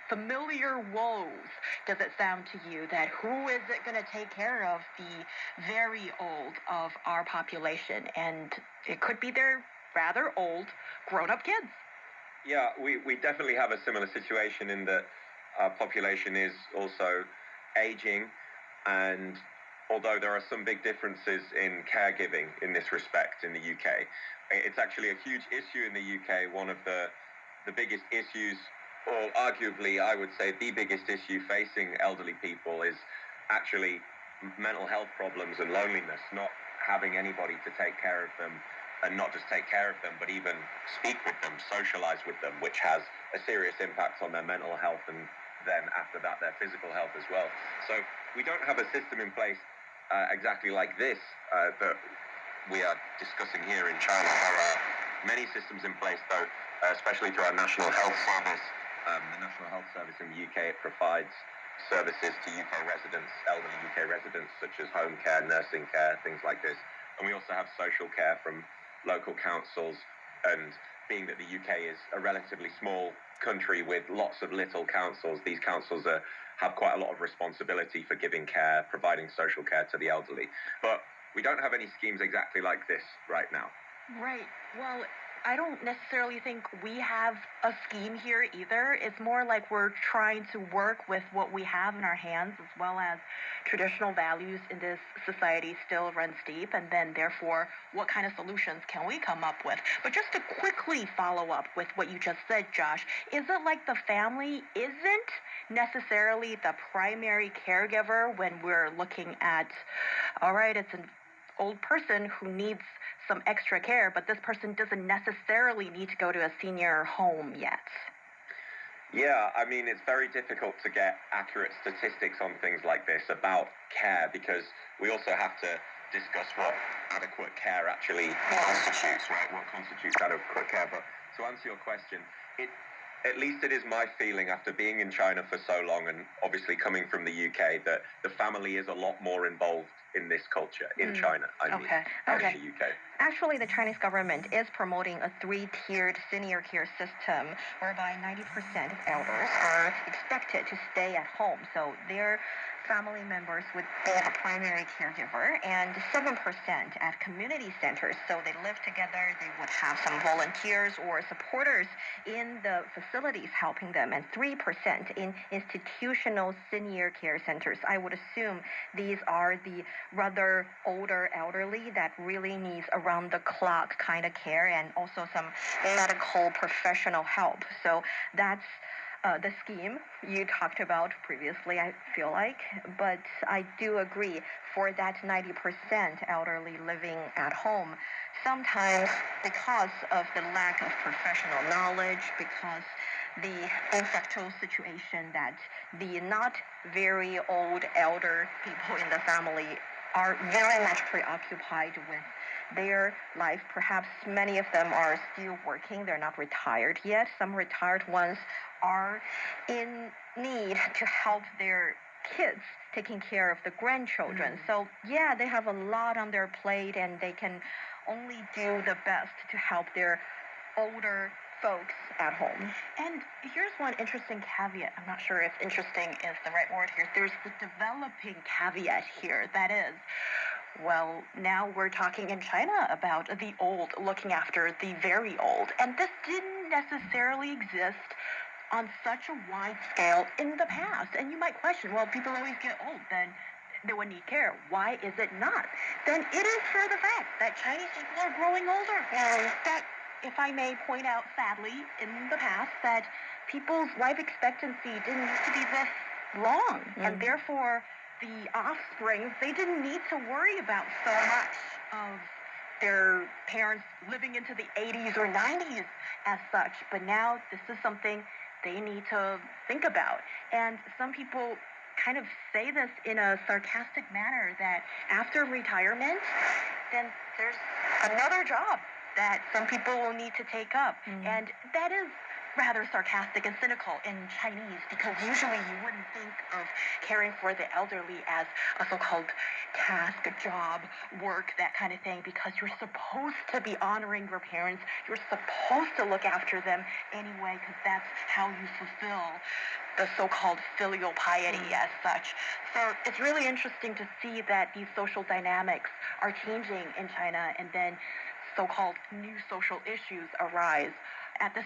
familiar woes does it sound to you that who is it going to take care of the very old of our population? And it could be their rather old grown-up kids. Yeah, we definitely have a similar situation in that our population is also aging, and although there are some big differences in caregiving in this respect in the UK, it's actually a huge issue in the UK. One of the biggest issues, or arguably I would say the biggest issue facing elderly people, is actually mental health problems and loneliness, not having anybody to take care of them, and not just take care of them, but even speak with them, socialize with them, which has a serious impact on their mental health and then after that their physical health as well. So we don't have a system in place exactly like this that we are discussing here in China. There are many systems in place though, especially through our National Health Service. The National Health Service in the UK, it provides services to UK residents, elderly UK residents, such as home care, nursing care, things like this. And we also have social care from local councils, and being that the UK is a relatively small country with lots of little councils, these councils have quite a lot of responsibility for giving care, providing social care to the elderly. But we don't have any schemes exactly like this right now. Right. Well, I don't necessarily think we have a scheme here either. It's more like we're trying to work with what we have in our hands, as well as traditional values in this society still runs deep, and then therefore what kind of solutions can we come up with? But just to quickly follow up with what you just said, Josh, is it like the family isn't necessarily the primary caregiver when we're looking at, all right, it's an old person who needs some extra care, but this person doesn't necessarily need to go to a senior home yet? Yeah, I mean, it's very difficult to get accurate statistics on things like this about care, because we also have to discuss what adequate care actually constitutes, right? What constitutes adequate care. But to answer your question, at least it is my feeling after being in China for so long, and obviously coming from the UK, that the family is a lot more involved in this culture in China, than in the UK. Actually, the Chinese government is promoting a three-tiered senior care system whereby 90% of elders are expected to stay at home. So their family members would be the primary caregiver, and 7% at community centers. So they live together, they would have some volunteers or supporters in the facilities helping them, and 3% in institutional senior care centers. I would assume these are the rather older elderly that really needs around-the-clock kind of care, and also some medical professional help. So that's the scheme you talked about previously, I feel like. But I do agree, for that 90% elderly living at home, sometimes because of the lack of professional knowledge, because the infectious situation that the not very old elder people in the family are very much preoccupied with their life. Perhaps many of them are still working. They're not retired yet. Some retired ones are in need to help their kids taking care of the grandchildren. So yeah, they have a lot on their plate, and they can only do the best to help their older folks at home. And here's one interesting caveat. I'm not sure if interesting is the right word here. There's the developing caveat here. That is, well, now we're talking in China about the old looking after the very old. And this didn't necessarily exist on such a wide scale in the past. And you might question, well, people always get old, then they would need care. Why is it not? Then it is for the fact that Chinese people are growing older. And that, if I may point out, sadly, in the past, that people's life expectancy didn't used to be this long. And therefore, the offspring, they didn't need to worry about so much of their parents living into the 80s or 90s as such. But now this is something they need to think about. And some people kind of say this in a sarcastic manner, that after retirement, then there's another job that some people will need to take up. And that is rather sarcastic and cynical in Chinese, because usually you wouldn't think of caring for the elderly as a so-called task, a job, work, that kind of thing, because you're supposed to be honoring your parents. You're supposed to look after them anyway, because that's how you fulfill the so-called filial piety as such. So it's really interesting to see that these social dynamics are changing in China, and then so-called new social issues arise at the